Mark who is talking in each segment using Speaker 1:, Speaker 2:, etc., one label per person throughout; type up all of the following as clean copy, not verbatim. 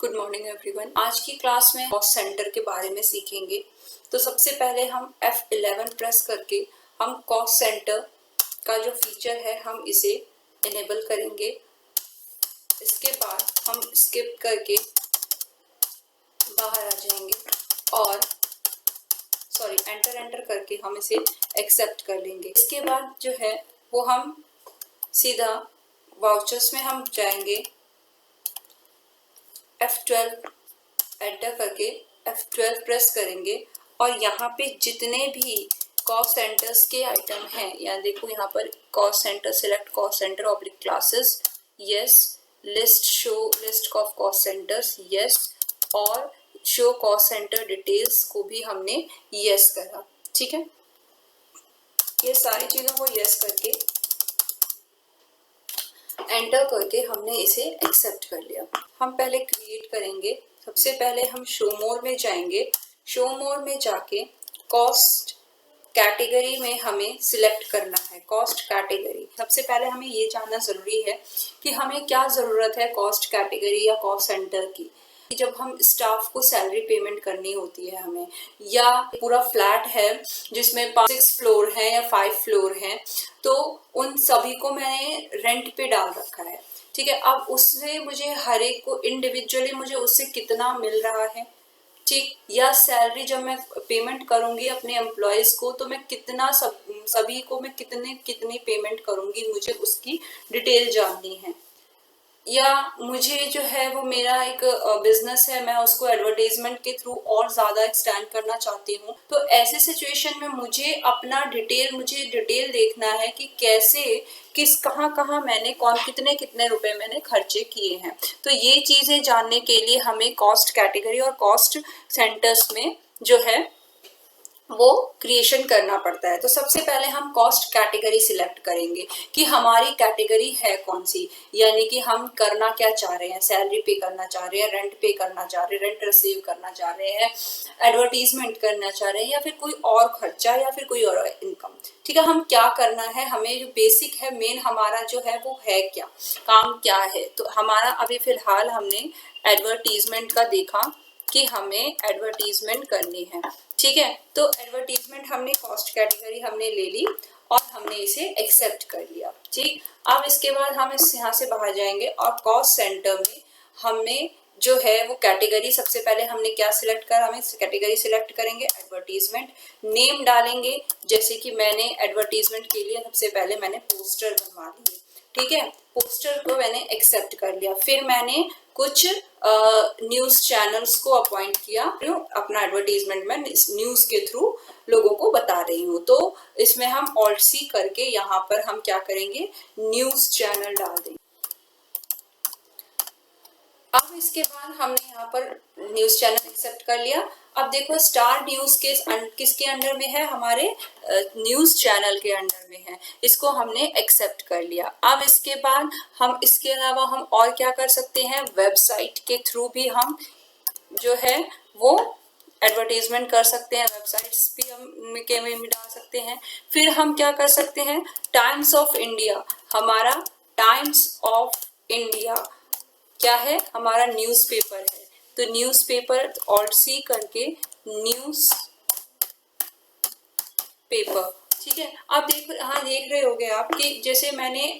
Speaker 1: Good morning everyone. आज की class में कॉस्ट सेंटर के बारे में सीखेंगे। तो सबसे पहले हम F11 प्रेस करके हम कॉस्ट सेंटर का जो फीचर है हम इसे इनेबल करेंगे। इसके बाद हम स्किप करके बाहर आ जाएंगे और एंटर करके हम इसे एक्सेप्ट कर लेंगे। इसके बाद जो है वो हम सीधा वाउचर्स में हम जाएंगे, F12 एंटर करके F12 प्रेस करेंगे और यहाँ पे जितने भी कॉस्ट सेंटर्स के आइटम हैं, यहाँ देखो यहाँ पर cost centre, select cost centre oblique classes, yes, list show list of cost centres, yes, और शो कॉस्ट सेंटर डिटेल्स को भी हमने यस करा। ठीक है, ये सारी चीजों को यस करके एंटर करके हमने इसे एक्सेप्ट कर लिया। हम पहले क्रिएट करेंगे। सबसे पहले हम शो मोर में जाएंगे। शो मोर में जाके कॉस्ट कैटेगरी में हमें सिलेक्ट करना है कॉस्ट कैटेगरी। सबसे पहले हमें ये जानना जरूरी है कि हमें क्या जरूरत है कॉस्ट कैटेगरी या कॉस्ट सेंटर की। जब हम स्टाफ को सैलरी पेमेंट करनी होती है हमें, या पूरा फ्लैट है जिसमें 6 फ्लोर है या 5 फ्लोर है, तो उन सभी को मैंने रेंट पे डाल रखा है। ठीक है, अब उससे मुझे हर एक को इंडिविजुअली मुझे उससे कितना मिल रहा है, ठीक, या सैलरी जब मैं पेमेंट करूंगी अपने एम्प्लॉयज को तो मैं कितना सभी को मैं कितनी पेमेंट करूंगी, मुझे उसकी डिटेल जाननी है। या मुझे जो है वो मेरा एक बिजनेस है, मैं उसको एडवर्टाइजमेंट के थ्रू और ज्यादा एक्सटेंड करना चाहती हूँ, तो ऐसे सिचुएशन में मुझे डिटेल देखना है कि कैसे कहाँ मैंने कितने रुपए मैंने खर्चे किए हैं। तो ये चीजें जानने के लिए हमें कॉस्ट कैटेगरी और कॉस्ट सेंटर्स में जो है वो क्रिएशन करना पड़ता है। तो सबसे पहले हम कॉस्ट कैटेगरी सिलेक्ट करेंगे कि हमारी कैटेगरी है कौन सी, यानी कि हम करना क्या चाह रहे हैं, सैलरी पे करना चाह रहे हैं, रेंट पे करना चाह रहे हैं, रेंट रिसीव करना चाह रहे हैं, एडवर्टीजमेंट करना चाह रहे हैं, या फिर कोई और खर्चा या फिर कोई और इनकम। ठीक है, हम क्या करना है, हमें जो बेसिक है मेन हमारा जो है वो है क्या, काम क्या है। तो हमारा अभी फिलहाल हमने एडवर्टीजमेंट का देखा कि हमें एडवर्टीजमेंट करनी है। ठीक है, तो एडवर्टीजमेंट हमने कॉस्ट कैटेगरी हमने ले ली और हमने इसे एक्सेप्ट कर लिया। ठीक, अब इसके बाद हम यहाँ से बाहर जाएंगे और कॉस्ट सेंटर में हमें जो है वो कैटेगरी, सबसे पहले हमने क्या सिलेक्ट करा, हमें कैटेगरी सिलेक्ट करेंगे, एडवर्टीजमेंट, नेम डालेंगे। जैसे कि मैंने एडवर्टीजमेंट के लिए सबसे पहले मैंने पोस्टर बनवा लिए। ठीक है, पोस्टर को मैंने एक्सेप्ट कर लिया। फिर मैंने कुछ न्यूज चैनल्स को अपॉइंट किया, अपना एडवर्टीजमेंट में न्यूज के थ्रू लोगों को बता रही हूँ। तो इसमें हम ऑल्ट सी करके यहाँ पर हम क्या करेंगे, न्यूज चैनल डाल देंगे। अब इसके बाद हमने यहाँ पर न्यूज चैनल एक्सेप्ट कर लिया। अब देखो स्टार न्यूज के किसके अंडर में है, हमारे न्यूज चैनल के अंडर में है, इसको हमने एक्सेप्ट कर लिया। अब इसके बाद हम इसके अलावा हम और क्या कर सकते हैं, वेबसाइट के थ्रू भी हम जो है वो एडवर्टीजमेंट कर सकते हैं, वेबसाइट्स भी हम में डाल सकते हैं। फिर हम क्या कर सकते हैं, टाइम्स ऑफ इंडिया, हमारा टाइम्स ऑफ इंडिया क्या है, हमारा न्यूज़पेपर है, तो न्यूज़पेपर ऑल्ट सी करके न्यूज़ पेपर। ठीक है, आप देख रहे होगे आप कि जैसे मैंने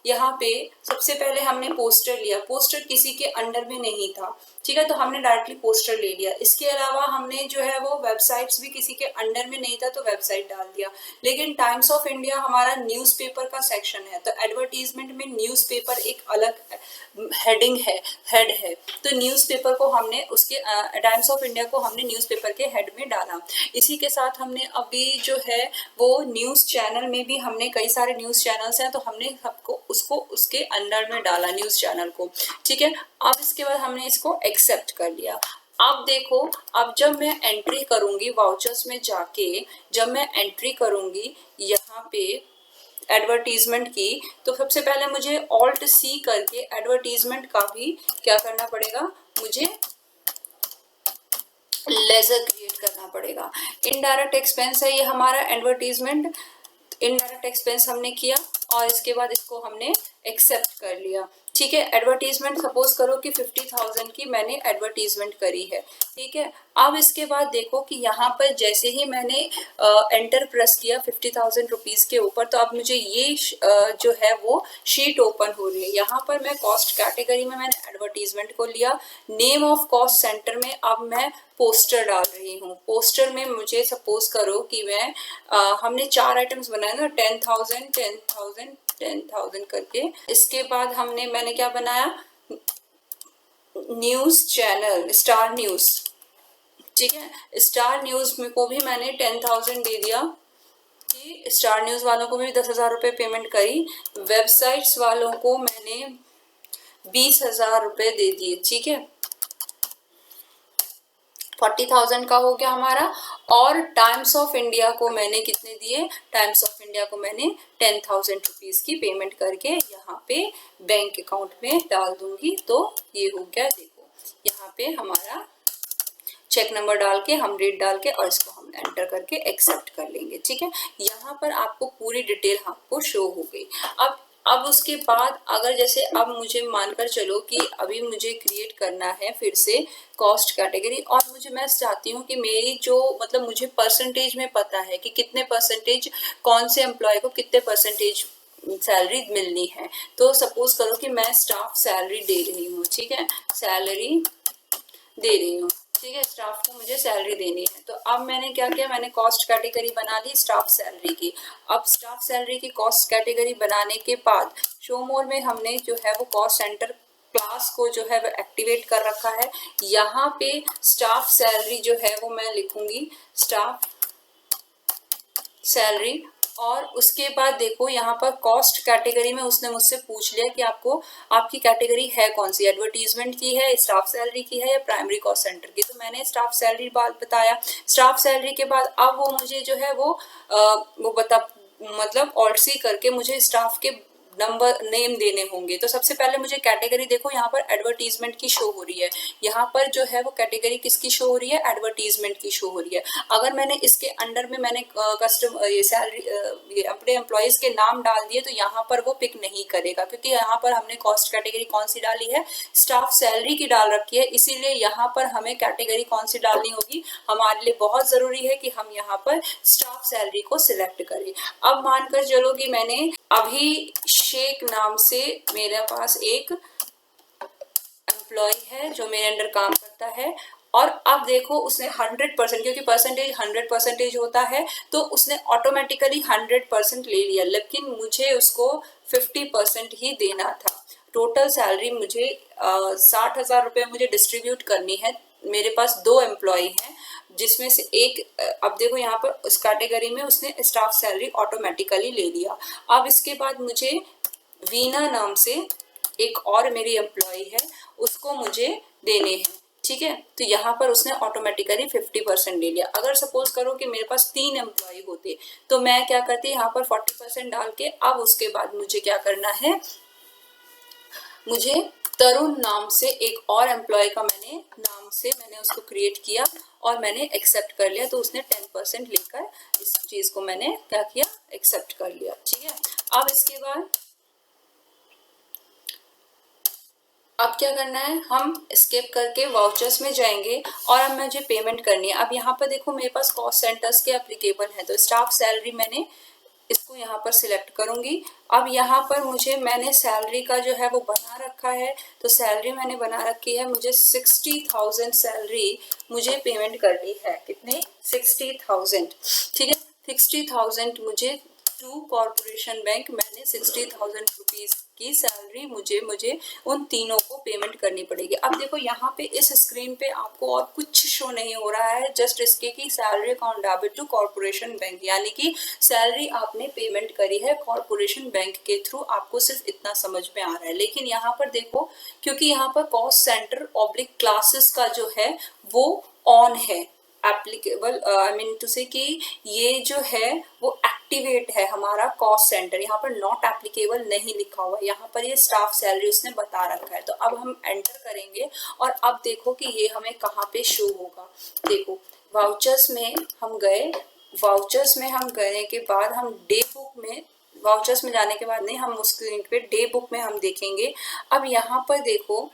Speaker 1: यहाँ पे सबसे पहले हमने पोस्टर लिया, पोस्टर किसी के अंडर में नहीं था। ठीक है, तो हमने डायरेक्टली पोस्टर ले लिया। इसके अलावा हमने जो है वो वेबसाइट्स भी किसी के अंडर में नहीं था तो वेबसाइट डाल दिया। लेकिन टाइम्स ऑफ इंडिया हमारा न्यूज़पेपर का सेक्शन है, तो एडवर्टीजमेंट में न्यूज़पेपर एक अलग हेड है, तो न्यूज़पेपर को हमने उसके टाइम्स ऑफ इंडिया को हमने न्यूज़पेपर के हेड में डाला। इसी के साथ हमने अभी जो है वो न्यूज़ चैनल में भी हमने कई सारे न्यूज़ चैनल्स हैं, तो हमने सबको उसको उसके अंडर में डाला न्यूज़ चैनल को। ठीक है, अब इसके बाद हमने इसको एक्सेप्ट कर लिया। अब देखो, अब जब मैं एंट्री करूंगी वाउचर्स में जाके, जब मैं एंट्री करूंगी यहाँ पे एडवर्टीजमेंट की, तो सबसे पहले मुझे ऑल्ट सी करके एडवर्टीजमेंट का भी क्या करना पड़ेगा, मुझे लेजर क्रिएट करना पड़ेगा। इनडायरेक्ट एक्सपेंस है ये हमारा एडवर्टीजमेंट, इनडायरेक्ट एक्सपेंस हमने किया और इसके बाद इसको हमने एक्सेप्ट कर लिया। ठीक है। एडवर्टीजमेंट सपोज करो कि 50,000 की मैंने एडवर्टीजमेंट करी है, ठीक है। अब इसके बाद देखो कि यहाँ पर जैसे ही मैंने एंटर प्रेस किया 50,000 रुपीज के ऊपर, तो अब मुझे ये जो है वो शीट ओपन हो रही है। यहाँ पर मैं कॉस्ट कैटेगरी में मैंने एडवर्टीजमेंट को लिया, नेम ऑफ कॉस्ट सेंटर में अब मैं पोस्टर डाल रही हूँ। पोस्टर में मुझे सपोज करो कि मैं हमने 4 आइटम्स बनाए ना, 10,000 10,000 10,000 करके। इसके बाद मैंने क्या बनाया, न्यूज चैनल स्टार न्यूज, ठीक है। स्टार न्यूज में को भी मैंने 10,000 दे दिया कि स्टार न्यूज वालों को भी 10,000 रुपये पेमेंट करी। वेबसाइट्स वालों को मैंने 20,000 रुपये दे दिए, ठीक है। 40,000 का हो गया हमारा। और टाइम्स ऑफ इंडिया को मैंने कितने दिए, टाइम्स ऑफ इंडिया को मैंने 10,000 रुपीज की पेमेंट करके यहाँ पे बैंक अकाउंट में डाल दूंगी। तो ये हो गया, देखो यहाँ पे हमारा चेक नंबर डाल के हम रेट डाल के और इसको हम एंटर करके एक्सेप्ट कर लेंगे, ठीक है। यहाँ पर आपको पूरी डिटेल आपको शो हो गई। अब उसके बाद अगर जैसे अब मुझे मानकर चलो कि अभी मुझे क्रिएट करना है फिर से कॉस्ट कैटेगरी, और मैं चाहती हूँ कि मेरी जो मतलब मुझे परसेंटेज में पता है कि कितने परसेंटेज कौन से एम्प्लॉय को कितने परसेंटेज सैलरी मिलनी है। तो सपोज करो कि मैं स्टाफ सैलरी दे रही हूँ, ठीक है, सैलरी दे रही हूँ, ठीक है, स्टाफ को मुझे सैलरी देनी है। तो अब मैंने क्या किया, मैंने कॉस्ट कैटेगरी बना ली स्टाफ सैलरी की। अब स्टाफ सैलरी की कॉस्ट कैटेगरी बनाने के बाद शो मोर में हमने जो है वो कॉस्ट सेंटर क्लास को जो है वो एक्टिवेट कर रखा है। यहाँ पे स्टाफ सैलरी जो है वो मैं लिखूंगी स्टाफ सैलरी। और उसके बाद देखो यहाँ पर कॉस्ट कैटेगरी में उसने मुझसे पूछ लिया कि आपकी कैटेगरी है कौन सी, एडवर्टीजमेंट की है, स्टाफ सैलरी की है या प्राइमरी कॉस्ट सेंटर की। तो मैंने स्टाफ सैलरी बात बताया। स्टाफ सैलरी के बाद अब वो मुझे जो है वो मतलब ऑल्ट सी करके मुझे स्टाफ के नंबर नेम देने होंगे। तो सबसे पहले मुझे कैटेगरी देखो यहाँ पर एडवर्टीजमेंट की शो हो रही है। यहाँ पर जो है वो कैटेगरी किसकी शो हो रही है, एडवर्टीजमेंट की शो हो रही है। अगर मैंने इसके अंडर में मैंने ये सैलरी अपने एम्प्लॉयज के नाम डाल दिए तो यहाँ पर वो पिक नहीं करेगा, क्योंकि यहाँ पर हमने कॉस्ट कैटेगरी कौन सी डाली है, स्टाफ सैलरी की डाल रखी है। इसीलिए यहाँ पर हमें कैटेगरी कौन सी डालनी होगी, हमारे लिए बहुत जरूरी है कि हम यहाँ पर स्टाफ सैलरी को सिलेक्ट करें। अब मानकर चलो कि मैंने अभी शेख नाम से मेरे पास एक एम्प्लॉय है जो मेरे अंडर काम करता है, और अब देखो उसने 100%, क्योंकि परसेंटेज 100% होता है, तो उसने ऑटोमेटिकली 100% ले लिया, लेकिन मुझे उसको 50% ही देना था। टोटल सैलरी मुझे 60,000 रुपये मुझे डिस्ट्रीब्यूट करनी है। मेरे पास 2 एम्प्लॉय हैं जिसमें से एक, अब देखो यहाँ पर उस कैटेगरी में उसने स्टाफ सैलरी ऑटोमेटिकली ले लिया। अब इसके बाद मुझे वीना नाम से एक और मेरी एम्प्लॉय है, उसको मुझे देने हैं, ठीक है। तो यहाँ पर उसने ऑटोमेटिकली 50% ले लिया। अगर सपोज करो कि मेरे पास 3 एम्प्लॉय होते तो मैं क्या करती, यहाँ पर 40% डाल के अब उसके बाद मुझे क्या करना है, मुझे तरुण नाम से एक और एम्प्लॉय का मैंने उसको क्रिएट किया और मैंने एक्सेप्ट कर लिया। तो उसने 10% लेकर इस चीज को मैंने क्या किया, एक्सेप्ट कर लिया, ठीक है। अब इसके बाद अब क्या करना है, हम स्किप करके वाउचर्स में जाएंगे और अब मुझे पेमेंट करनी है। अब यहाँ पर देखो मेरे पास कॉस्ट सेंटर्स के एप्लीकेबल हैं, तो स्टाफ सैलरी मैंने इसको यहाँ पर सिलेक्ट करूंगी। अब यहाँ पर मैंने सैलरी का जो है वो बना रखा है, तो सैलरी मैंने बना रखी है, मुझे 60,000 सैलरी मुझे पेमेंट करनी है। कितने, 60,000, ठीक है। 60,000 मुझे टू कॉर्पोरेशन बैंक, मैंने 60,000 रुपीज की सैलरी मुझे उन तीनों को पेमेंट करनी पड़ेगी। अब देखो यहाँ पे इस स्क्रीन पे आपको और कुछ शो नहीं हो रहा है, जस्ट इसके की salary account debit to Corporation Bank, यानी कि सैलरी आपने पेमेंट करी है कॉर्पोरेशन बैंक के थ्रू, आपको सिर्फ इतना समझ में आ रहा है। लेकिन यहाँ पर देखो, क्योंकि यहाँ पर कॉस्ट सेंटर ऑब्लिक क्लासेस का जो है वो ऑन है, एप्लीकेबल आई मीन टू से कि ये जो है वो एक्टिवेट है हमारा कॉस्ट सेंटर। यहाँ पर नॉट एप्लीकेबल नहीं लिखा हुआ, यहाँ पर ये स्टाफ सैलरी उसने बता रखा है। तो अब हम एंटर करेंगे और अब देखो कि ये हमें कहाँ पे शो होगा। देखो वाउचर्स में हम गए, वाउचर्स में हम गए के बाद हम डे बुक में वाउचर्स में जाने के बाद नहीं, हम उस स्क्रीन पे डे बुक में हम देखेंगे। अब यहाँ पर देखो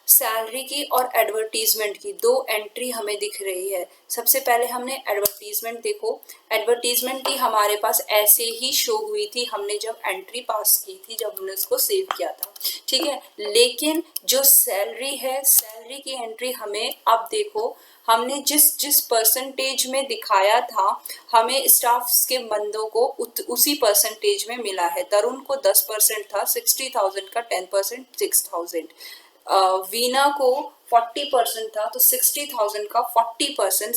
Speaker 1: सैलरी की और एडवर्टीजमेंट की दो एंट्री हमें दिख रही है। सबसे पहले हमने एडवर्टीजमेंट देखो, एडवर्टीजमेंट की हमारे पास ऐसे ही शो हुई थी हमने जब एंट्री पास की थी, जब हमने उसको सेव किया था, ठीक है। लेकिन जो सैलरी है, सैलरी की एंट्री हमें अब देखो, हमने जिस परसेंटेज में दिखाया था, हमें स्टाफ के बंदों को उसी परसेंटेज में मिला है। तरुण को 10% था, 60,000 का 10% 6,000। वीना को 40% था तो 60,000 का 40%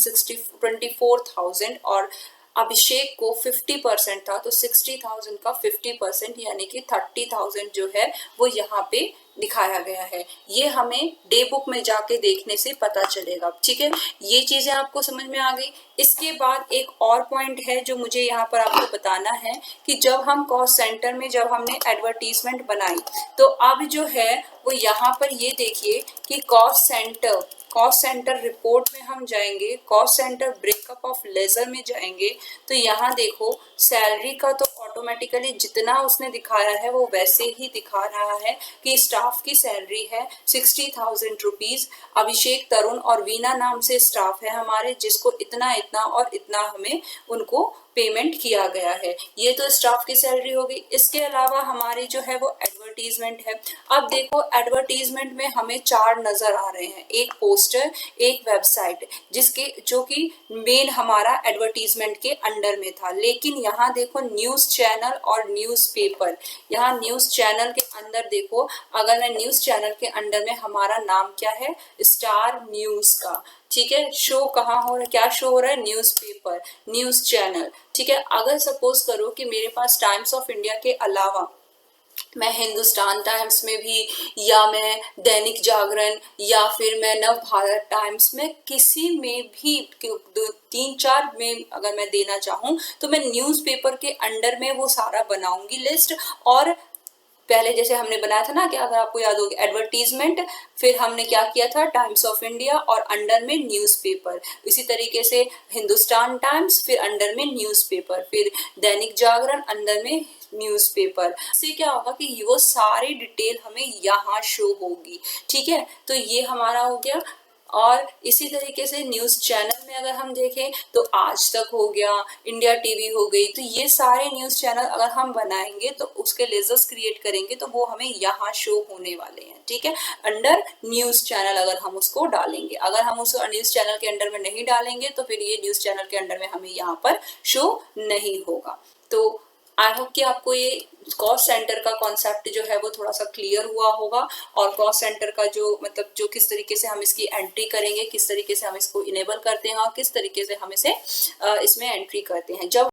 Speaker 1: 24,000, और अभिषेक को 50% था तो 60,000 का 50% यानी कि 30,000 जो है वो यहाँ पे दिखाया गया है। ये हमें डे बुक में जाके देखने से पता चलेगा, ठीक है। ये चीजें आपको समझ में आ गई। इसके बाद एक और पॉइंट है जो मुझे यहाँ पर आपको बताना है कि जब हम कॉस्ट सेंटर में जब हमने एडवर्टीजमेंट बनाई तो अब जो है वो यहाँ पर ये देखिए कि कॉस्ट सेंटर रिपोर्ट में हम जाएंगे, cost centre breakup of ledger में जाएंगे तो यहाँ देखो सैलरी का तो ऑटोमेटिकली जितना उसने दिखाया है वो वैसे ही दिखा रहा है कि स्टाफ की सैलरी है 60,000 रुपीज। अभिषेक, तरुण और वीना नाम से स्टाफ है हमारे, जिसको इतना इतना और इतना हमें उनको पेमेंट किया गया है। ये तो स्टाफ की सैलरी होगी। इसके अलावा हमारी जो है वो एडवर्टीजमेंट है। अब देखो एडवर्टीजमेंट में हमें 4 नजर आ रहे हैं, एक पोस्टर, एक वेबसाइट, जो कि मेन हमारा एडवर्टीजमेंट के अंडर में था। लेकिन यहाँ देखो न्यूज चैनल और न्यूज पेपर, यहाँ न्यूज चैनल के अंदर देखो, अगर मैं न्यूज चैनल के अंडर में हमारा नाम क्या है, स्टार न्यूज का, ठीक है। शो कहाँ हो रहा है, क्या शो हो रहा है, न्यूज पेपर, न्यूज चैनल, ठीक है। अगर सपोज करो कि मेरे पास टाइम्स ऑफ इंडिया के अलावा मैं हिंदुस्तान टाइम्स में भी, या मैं दैनिक जागरण, या फिर मैं नव भारत टाइम्स में, किसी में भी 3-4 में अगर मैं देना चाहूँ तो मैं न्यूज़पेपर के अंडर में वो सारा बनाऊंगी लिस्ट। और पहले जैसे हमने बनाया था ना कि अगर आपको याद होगी एडवर्टीजमेंट, फिर हमने क्या किया था टाइम्स ऑफ इंडिया और अंडर में न्यूज़पेपर, इसी तरीके से हिंदुस्तान टाइम्स, फिर अंडर में न्यूज़पेपर, फिर दैनिक जागरण अंडर में न्यूज़पेपर। इससे क्या होगा कि वो सारी डिटेल हमें यहाँ शो होगी, ठीक है। तो ये हमारा हो गया। और इसी तरीके से न्यूज चैनल में अगर हम देखें तो आज तक हो गया, इंडिया टीवी हो गई, तो ये सारे न्यूज चैनल अगर हम बनाएंगे तो उसके लेजर्स क्रिएट करेंगे तो वो हमें यहाँ शो होने वाले हैं, ठीक है। अंडर न्यूज चैनल अगर हम उसको डालेंगे, अगर हम उसको न्यूज चैनल के अंडर में नहीं डालेंगे तो फिर ये न्यूज चैनल के अंडर में हमें यहाँ पर शो नहीं होगा। तो आई होप कि आपको ये कॉस्ट सेंटर का कॉन्सेप्ट जो है वो थोड़ा सा क्लियर हुआ होगा, और कॉस्ट सेंटर का जो मतलब जो किस तरीके से हम इसकी एंट्री करेंगे, किस तरीके से हम इसको इनेबल करते हैं और किस तरीके से हम इसे इसमें एंट्री करते हैं। जब